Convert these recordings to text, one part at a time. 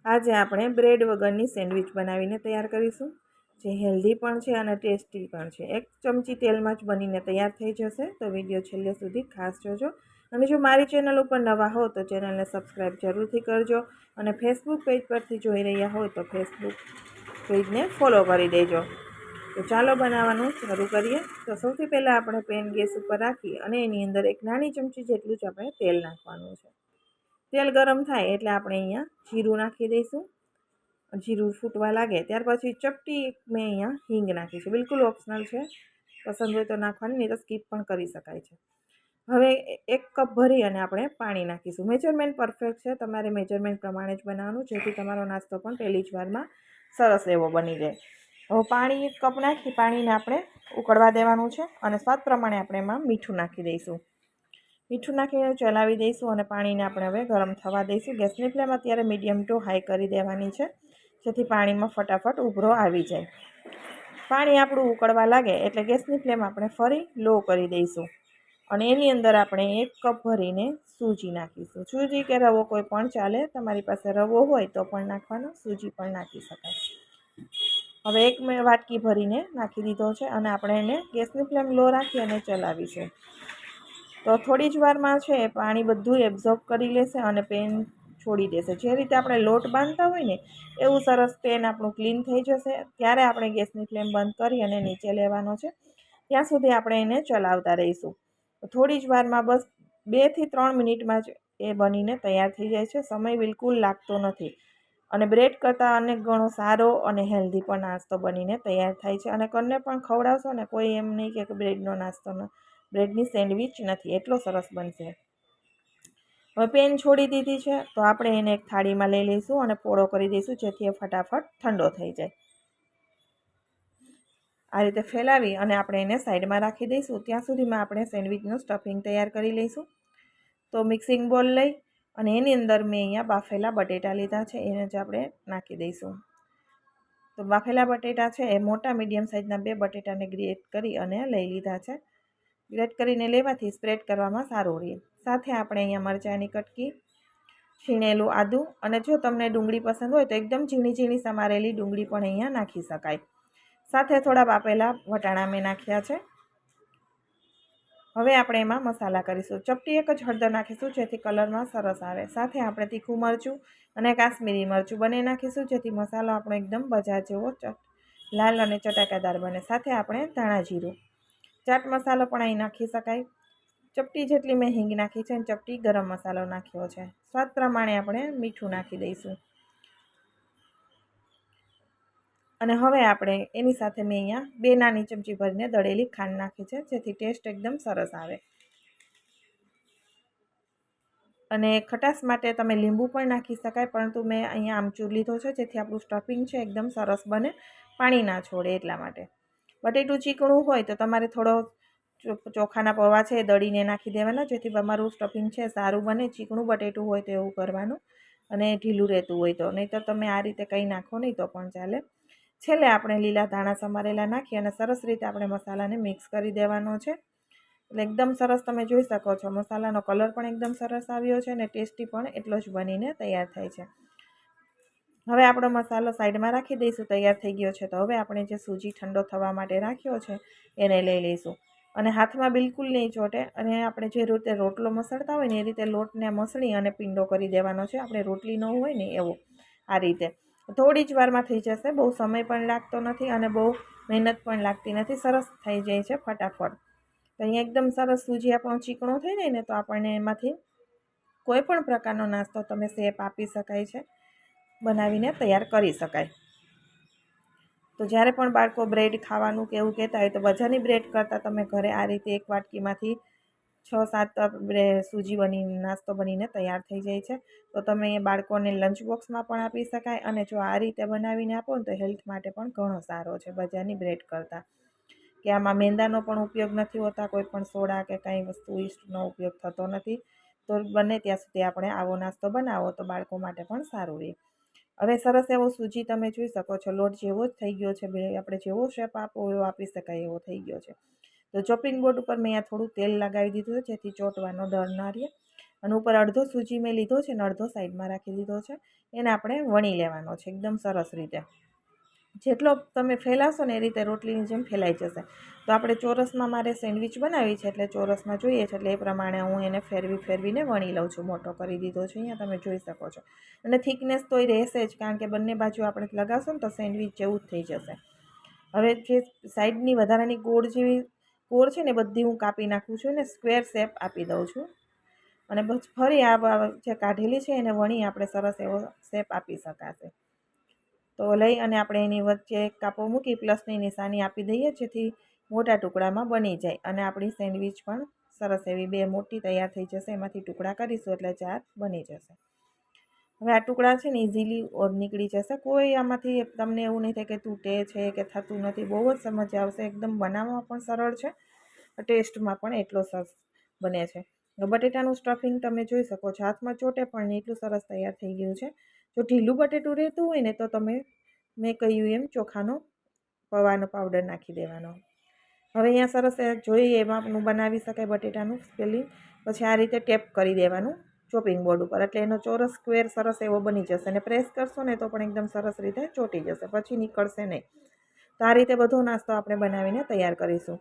આજે આપણે બ્રેડ વગરની સેન્ડવિચ બનાવીને તૈયાર કરીશું, જે હેલ્ધી પણ છે અને ટેસ્ટી પણ છે. 1 ચમચી તેલમાં જ બનીને તૈયાર થઈ જશે, તો વિડીયો છેલ્લે સુધી ખાસ જોજો. અને જો મારી ચેનલ ઉપર નવા હો તો ચેનલને સબસ્ક્રાઈબ જરૂરથી કરજો, અને ફેસબુક પેજ પરથી જોઈ રહ્યા હોય તો ફેસબુક પેજને ફોલો કરી દેજો. તો ચાલો બનાવવાનું શરૂ કરીએ. તો સૌથી પહેલાં આપણે પેન ગેસ ઉપર રાખી અને એની અંદર 1 નાની ચમચી જેટલું જ આપણે તેલ નાખવાનું છે. તેલ ગરમ થાય એટલે આપણે અહીંયા જીરું નાખી દઈશું. જીરું ફૂટવા લાગે ત્યાર પછી ચપટી મેં અહીંયા હિંગ નાખી છે. બિલકુલ ઓપ્શનલ છે, પસંદ હોય તો નાખવાની, નહીં તો સ્કીપ પણ કરી શકાય છે. હવે 1 કપ ભરી અને આપણે પાણી નાખીશું. મેજરમેન્ટ પરફેક્ટ છે, તમારે મેજરમેન્ટ પ્રમાણે જ બનાવવાનું, જેથી તમારો નાસ્તો પણ પહેલી જ વારમાં સરસ એવો બની જાય. હવે પાણી 1 કપ નાખી પાણીને આપણે ઉકળવા દેવાનું છે, અને સ્વાદ પ્રમાણે આપણે એમાં મીઠું નાખી દઈશું. મીઠું નાખીને ચલાવી દઈશું અને પાણીને આપણે હવે ગરમ થવા દઈશું. ગેસની ફ્લેમ અત્યારે મીડિયમ ટુ હાઈ કરી દેવાની છે, જેથી પાણીમાં ફટાફટ ઉભરો આવી જાય. પાણી આપણું ઉકળવા લાગે એટલે ગેસની ફ્લેમ આપણે ફરી લો કરી દઈશું, અને એની અંદર આપણે 1 કપ ભરીને સૂજી નાખીશું. સૂજી કે રવો કોઈ પણ ચાલે, તમારી પાસે રવો હોય તો પણ નાખવાનો, સૂજી પણ નાખી શકાય. હવે 1 વાટકી ભરીને નાખી દીધો છે, અને આપણે એને ગેસની ફ્લેમ લો રાખી અને ચલાવીશું. તો થોડી જ વારમાં છે પાણી બધું એબ્ઝોર્બ કરી લેશે અને પેન છોડી દેશે. જે રીતે આપણે લોટ બાંધતા હોય ને એવું સરસ પેન આપણું ક્લીન થઈ જશે. ત્યારે આપણે ગેસની ફ્લેમ બંધ કરી અને નીચે લેવાનો છે. ત્યાં સુધી આપણે એને ચલાવતા રહીશું. થોડી જ વારમાં બસ 2 થી 3 મિનિટમાં જ એ બનીને તૈયાર થઈ જાય છે. સમય બિલકુલ લાગતો નથી, અને બ્રેડ કરતાં અનેક ગણો સારો અને હેલ્ધી પણ નાસ્તો બનીને તૈયાર થાય છે. અને કોને પણ ખવડાવશો ને કોઈ એમ નહીં કે બ્રેડનો નાસ્તો બ્રેડની સેન્ડવિચ નથી, એટલો સરસ બનશે. હવે પેન છોડી દીધી છે, તો આપણે એને એક થાળીમાં લઈ લઈશું અને પોળો કરી દઈશું, જેથી એ ફટાફટ ઠંડો થઈ જાય. આ રીતે ફેલાવી અને આપણે એને સાઈડમાં રાખી દઈશું. ત્યાં સુધીમાં આપણે સેન્ડવિચનું સ્ટફિંગ તૈયાર કરી લઈશું. તો મિક્સિંગ બોલ લઈ અને એની અંદર મેં અહીંયા બાફેલા બટેટા લીધા છે, એને જ આપણે નાખી દઈશું. તો બાફેલા બટેટા છે એ મોટા મીડિયમ સાઇઝના 2 બટેટાને ગ્રેટ કરી અને લઈ લીધા છે. ગ્રેટ કરીને લેવાથી સ્પ્રેડ કરવામાં સારું રહે. સાથે આપણે અહીંયા મરચાંની કટકી, છીણેલું આદું, અને જો તમને ડુંગળી પસંદ હોય તો એકદમ ઝીણી ઝીણી સમારેલી ડુંગળી પણ અહીંયા નાખી શકાય. સાથે થોડા બાફેલા વટાણા મેં નાખ્યા છે. હવે આપણે એમાં મસાલા કરીશું. ચપટી 1 જ હળદર નાખીશું, જેથી કલરમાં સરસ આવે. સાથે આપણે તીખું મરચું અને કાશ્મીરી મરચું બંને નાખીશું, જેથી મસાલો આપણો એકદમ બજાર જેવો લાલ અને ચટાકાદાર બને. સાથે આપણે ધાણા જીરું, ચાટ મસાલો પણ અહીં નાખી શકાય. ચપટી જેટલી મેં હિંગ નાખી છે અને ચપટી ગરમ મસાલો નાખ્યો છે. સ્વાદ પ્રમાણે આપણે મીઠું નાખી દઈશું. અને હવે આપણે એની સાથે મેં અહીંયા 2 નાની ચમચી ભરીને દળેલી ખાંડ નાખી છે, જેથી ટેસ્ટ એકદમ સરસ આવે. અને ખટાશ માટે તમે લીંબુ પણ નાખી શકાય, પરંતુ મેં અહીંયા આમચૂર લીધો છે, જેથી આપણું સ્ટફિંગ છે એકદમ સરસ બને, પાણી ના છોડે એટલા માટે. બટેટું ચીકણું હોય તો તમારે થોડો ચોખાના પૌવા છે એ દળીને નાખી દેવાના, જેથી તમારું સ્ટફિંગ છે સારું બને. ચીકણું બટેટું હોય તો એવું કરવાનું, અને ઢીલું રહેતું હોય તો, નહીં તો તમે આ રીતે કંઈ નાખો નહીં તો પણ ચાલે. છેલ્લે આપણે લીલા ધાણા સમારેલા નાખી અને સરસ રીતે આપણે મસાલાને મિક્સ કરી દેવાનો છે. એટલે એકદમ સરસ તમે જોઈ શકો છો, મસાલાનો કલર પણ એકદમ સરસ આવ્યો છે અને ટેસ્ટી પણ એટલો જ બનીને તૈયાર થાય છે. હવે આપણો મસાલો સાઈડમાં રાખી દઈશું. તૈયાર થઈ ગયો છે. તો હવે આપણે જે સૂજી ઠંડો થવા માટે રાખ્યો છે એને લઈ લઈશું, અને હાથમાં બિલકુલ નહીં ચોટે, અને આપણે જે રીતે રોટલો મસળતા હોય ને એ રીતે લોટને મસળી અને પીંડો કરી દેવાનો છે. આપણે રોટલી ન હોય ને એવો, આ રીતે થોડી જ વારમાં થઈ જશે. બહુ સમય પણ લાગતો નથી અને બહુ મહેનત પણ લાગતી નથી, સરસ થઈ જાય છે ફટાફટ. તો અહીંયા એકદમ સરસ સૂજી આપણો ચીકણો થઈ જાય ને, તો આપણને એમાંથી કોઈ પણ પ્રકારનો નાસ્તો તમે શેપ આપી શકાય છે, બનાવીને તૈયાર કરી શકાય. તો જ્યારે પણ બાળકો બ્રેડ ખાવાનું કે એવું કહેતા હોય તો બજારની બ્રેડ કરતાં તમે ઘરે આ રીતે 1 વાટકીમાંથી 6-7 સૂજી બની નાસ્તો બનીને તૈયાર થઈ જાય છે. તો તમે એ બાળકોને લંચ બોક્સમાં પણ આપી શકાય, અને જો આ રીતે બનાવીને આપો ને તો હેલ્થ માટે પણ ઘણો સારો છે બજારની બ્રેડ કરતાં, કે આમાં મેંદાનો પણ ઉપયોગ નથી હોતા, કોઈ પણ સોડા કે કાંઈ વસ્તુ ઈસ્ટનો ઉપયોગ થતો નથી. તો બને ત્યાં સુધી આપણે આવો નાસ્તો બનાવો તો બાળકો માટે પણ સારું રહે. હવે સરસ એવો સૂજી તમે જોઈ શકો છો, લોટ જેવો જ થઈ ગયો છે. આપણે જેવો શેપ આપવો એવો આપી શકાય એવો થઈ ગયો છે. તો ચોપિંગ બોર્ડ ઉપર મેં અહીંયા થોડું તેલ લગાવી દીધું છે, જેથી ચોંટવાનો ડર ન રહે. અને ઉપર અડધો સૂજી મેં લીધો છે ને અડધો સાઈડમાં રાખી દીધો છે. એને આપણે વણી લેવાનો છે એકદમ સરસ રીતે. જેટલો તમે ફેલાવશો ને એ રીતે રોટલીની જેમ ફેલાઈ જશે. તો આપણે ચોરસમાં મારે સેન્ડવિચ બનાવી છે એટલે ચોરસમાં જોઈએ છે એટલે એ પ્રમાણે હું એને ફેરવીને વણી લઉં છું. મોટો કરી દીધો છે અહીંયા તમે જોઈ શકો છો. અને થિકનેસ તો એ રહેશે જ, કારણ કે બંને બાજુ આપણે લગાવશું ને તો સેન્ડવિચ જેવું જ થઈ જશે. હવે જે સાઈડની વધારાની ગોળ છે ને બધી હું કાપી નાખું છું ને સ્ક્વેર શેપ આપી દઉં છું. અને બસ ફરી આ જે કાઢેલી છે એને વણી આપણે સરસ એવો શેપ આપી શકાશે. તો લઈ અને આપણે એની વચ્ચે એક કાપો મૂકી પ્લસની નિશાની આપી દઈએ, જેથી મોટા ટુકડામાં બની જાય અને આપણી સેન્ડવિચ પણ સરસ એવી 2 મોટી તૈયાર થઈ જશે. એમાંથી ટુકડા કરીશું એટલે 4 બની જશે. હવે આ ટુકડા છે ને ઇઝીલી નીકળી જશે. કોઈ આમાંથી તમને એવું નહીં થાય કે તૂટે છે કે થતું નથી. બહુ જ સમજ આવશે. એકદમ બનાવવામાં પણ સરળ છે, ટેસ્ટમાં પણ એટલો સરસ બને છે. બટેટાનું સ્ટફિંગ તમે જોઈ શકો છો, હાથમાં ચોટે પણ નહીં એટલું સરસ તૈયાર થઈ ગયું છે. જો ઢીલું બટેટું રહેતું હોય ને તો તમે મેં કહ્યું એમ ચોખાનો પૌવાનો પાવડર નાખી દેવાનો. હવે અહીંયા સરસ જોઈએ એમાં બનાવી શકાય બટેટાનું સ્પેલિંગ. પછી આ રીતે ટેપ કરી દેવાનું ચોપિંગ બોર્ડ ઉપર, એટલે એનો ચોરસ સ્ક્વેર સરસ એવો બની જશે. અને પ્રેસ કરશો ને તો પણ એકદમ સરસ રીતે ચોંટી જશે, પછી નીકળશે નહીં. તો આ રીતે બધો નાસ્તો આપણે બનાવીને તૈયાર કરીશું.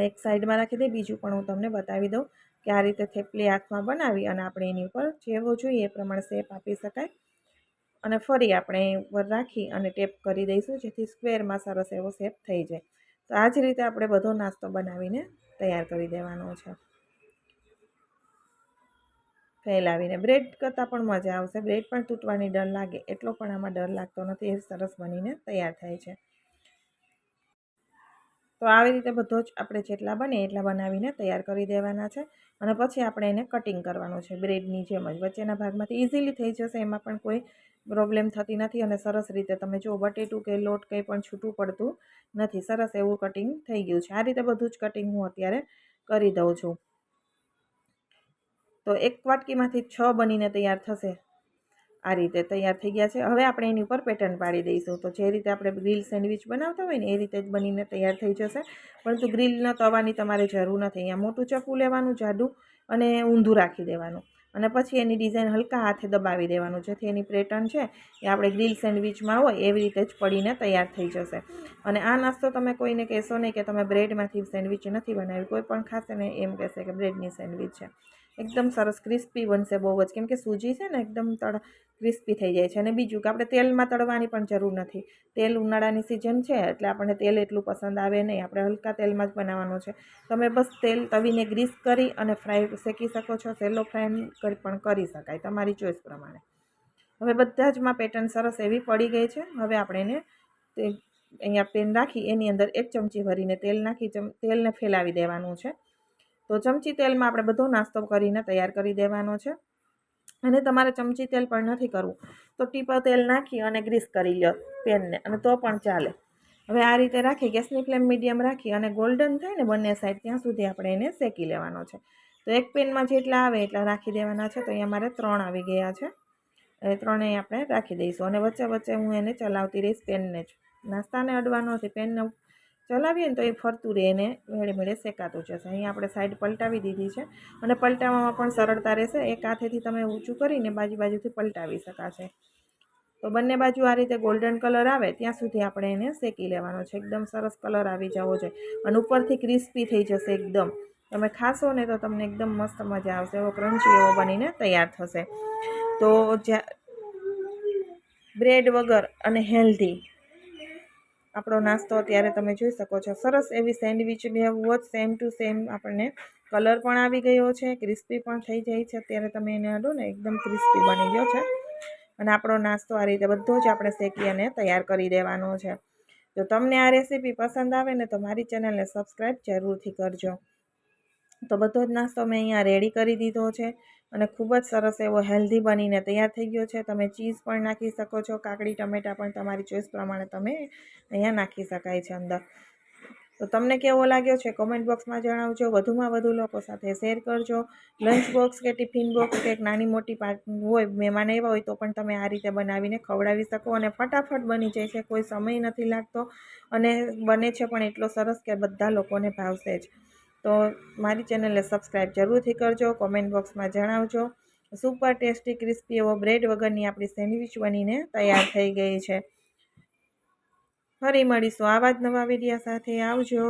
એક સાઈડમાં રાખી દઈ, બીજું પણ હું તમને બતાવી દઉં કે આ રીતે થેપલી હાથમાં બનાવી અને આપણે એની ઉપર જેવો જોઈએ એ પ્રમાણે શેપ આપી શકાય. અને ફરી આપણે ઉપર રાખી અને ટેપ કરી દઈશું, જેથી સ્ક્વેરમાં સરસ એવો શેપ થઈ જાય. તો આ જ રીતે આપણે બધો નાસ્તો બનાવીને તૈયાર કરી દેવાનો છે. ફેલાવીને બ્રેડ કરતાં પણ મજા આવશે. બ્રેડ પણ તૂટવાની ડર લાગે, એટલો પણ આમાં ડર લાગતો નથી. એ સરસ બનીને તૈયાર થાય છે. તો આવી રીતે બધો જ આપણે જેટલા બને એટલા બનાવીને તૈયાર કરી દેવાના છે. અને પછી આપણે એને કટિંગ કરવાનું છે બ્રેડની જેમ જ. વચ્ચેના ભાગમાંથી ઇઝીલી થઈ જશે, એમાં પણ કોઈ પ્રોબ્લેમ થતી નથી. અને સરસ રીતે તમે જો બટેટું કે લોટ કંઈ પણ છૂટું પડતું નથી. સરસ એવું કટિંગ થઈ ગયું છે. આ રીતે બધું જ કટિંગ હું અત્યારે કરી દઉં છું. તો એક વાટકીમાંથી 6 બનીને તૈયાર થશે. આ રીતે તૈયાર થઈ ગયા છે. હવે આપણે એની ઉપર પેટર્ન પાડી દઈશું. તો જે રીતે આપણે ગ્રીલ સેન્ડવિચ બનાવતા હોય ને એ રીતે જ બનીને તૈયાર થઈ જશે. પરંતુ ગ્રીલના તવાની તમારે જરૂર નથી. અહીંયા મોટું ચપ્પુ લેવાનું જાડું અને ઊંધું રાખી દેવાનું. અને પછી એની ડિઝાઇન હલકા હાથે દબાવી દેવાનું, જેથી એની પેટર્ન છે એ આપણે ગ્રીલ સેન્ડવિચમાં હોય એવી રીતે જ પડીને તૈયાર થઈ જશે. અને આ નાસ્તો તમે કોઈને કહેશો નહીં કે તમે બ્રેડમાંથી સેન્ડવિચ નથી બનાવી. કોઈ પણ ખાશે ને એમ કહેશે કે બ્રેડની સેન્ડવિચ છે. એકદમ સરસ ક્રિસ્પી બનશે બહુ જ, કેમ કે સૂજી છે ને એકદમ ક્રિસ્પી થઈ જાય છે. અને બીજું કે આપણે તેલમાં તળવાની પણ જરૂર નથી. તેલ ઉનાળાની સિઝન છે એટલે આપણને તેલ એટલું પસંદ આવે નહીં. આપણે હલકા તેલમાં જ બનાવવાનું છે. તમે બસ તેલ તવીને ગ્રીસ કરી અને ફ્રાય શેકી શકો છો. સેલો ફ્રાય પણ કરી શકાય તમારી ચોઈસ પ્રમાણે. હવે બધા જમાં પેટર્ન સરસ એવી પડી ગઈ છે. હવે આપણે એને અહીંયા પેન રાખી એની અંદર 1 ચમચી ભરીને તેલ નાખી તેલને ફેલાવી દેવાનું છે. તો ચમચી તેલમાં આપણે બધો નાસ્તો કરીને તૈયાર કરી દેવાનો છે. અને તમારે ચમચી તેલ પણ નથી કરવું તો ટીપા તેલ નાખી અને ગ્રીસ કરી લો પેનને, અને તો પણ ચાલે. હવે આ રીતે રાખી ગેસની ફ્લેમ મીડિયમ રાખી અને ગોલ્ડન થાય ને બંને સાઈડ ત્યાં સુધી આપણે એને શેકી લેવાનો છે. તો એક પેનમાં જેટલા આવે એટલા રાખી દેવાના છે. તો અહીંયા મારે 3 આવી ગયા છે. એ 3 આપણે રાખી દઈશું. અને વચ્ચે વચ્ચે હું એને ચલાવતી રહીશ પેનને જ. નાસ્તાને અડવાનો નથી. પેનને ચલાવીએ ને તો એ ફરતું રહે, એને મેળે શેકાતું જશે. અહીંયા આપણે સાઈડ પલટાવી દીધી છે. અને પલટાવવામાં પણ સરળતા રહેશે. એક હાથેથી તમે ઊંચું કરીને બાજુથી પલટાવી શકાશે. તો બંને બાજુ આ રીતે ગોલ્ડન કલર આવે ત્યાં સુધી આપણે એને શેકી લેવાનો છે. એકદમ સરસ કલર આવી જવો જોઈએ અને ઉપરથી ક્રિસ્પી થઈ જશે એકદમ. તમે ખાશો ને તો તમને એકદમ મસ્ત મજા આવશે. એવો ક્રન્ચી એવો બનીને તૈયાર થશે. તો બ્રેડ વગર અને હેલ્ધી આપણો નાસ્તો અત્યારે તમે જોઈ શકો છો. સરસ એવી સેન્ડવિચ લેવું જ સેમ ટુ સેમ આપણને કલર પણ આવી ગયો છે, ક્રિસ્પી પણ થઈ જાય છે. અત્યારે તમે એને અડો ને એકદમ ક્રિસ્પી બની ગયો છે. અને આપણો નાસ્તો આ રીતે બધો જ આપણે શેકી અને તૈયાર કરી દેવાનો છે. જો તમને આ રેસીપી પસંદ આવે ને તો મારી ચેનલને સબસ્ક્રાઈબ જરૂરથી કરજો. તો બધો જ નાસ્તો મેં અહીંયા રેડી કરી દીધો છે અને ખૂબ જ સરસ એવો હેલ્ધી બનીને તૈયાર થઈ ગયો છે. તમે ચીઝ પણ નાખી શકો છો, કાકડી ટમેટાં પણ તમારી ચોઈસ પ્રમાણે તમે અહીંયા નાખી શકાય છે અંદર. તો તમને કેવો લાગ્યો છે કોમેન્ટ બોક્સમાં જણાવજો. વધુમાં વધુ લોકો સાથે શેર કરજો. લંચ બોક્સ કે ટિફિન બોક્સ કે એક નાની મોટી પાર્ટી હોય, મહેમાન આવ્યા હોય તો પણ તમે આ રીતે બનાવીને ખવડાવી શકો. અને ફટાફટ બની જાય છે, કોઈ સમય નથી લાગતો અને બને છે પણ એટલો સરસ કે બધા લોકોને ભાવશે જ. તો મારી ચેનલને સબસ્ક્રાઈબ જરૂરથી કરજો. કોમેન્ટ બોક્સમાં જણાવજો. સુપર ટેસ્ટી ક્રિસ્પી એવો બ્રેડ વગરની આપણી સેન્ડવિચ બનીને તૈયાર થઈ ગઈ છે. ફરી મળીશું આવા જ નવા વિડીયો સાથે. આવજો.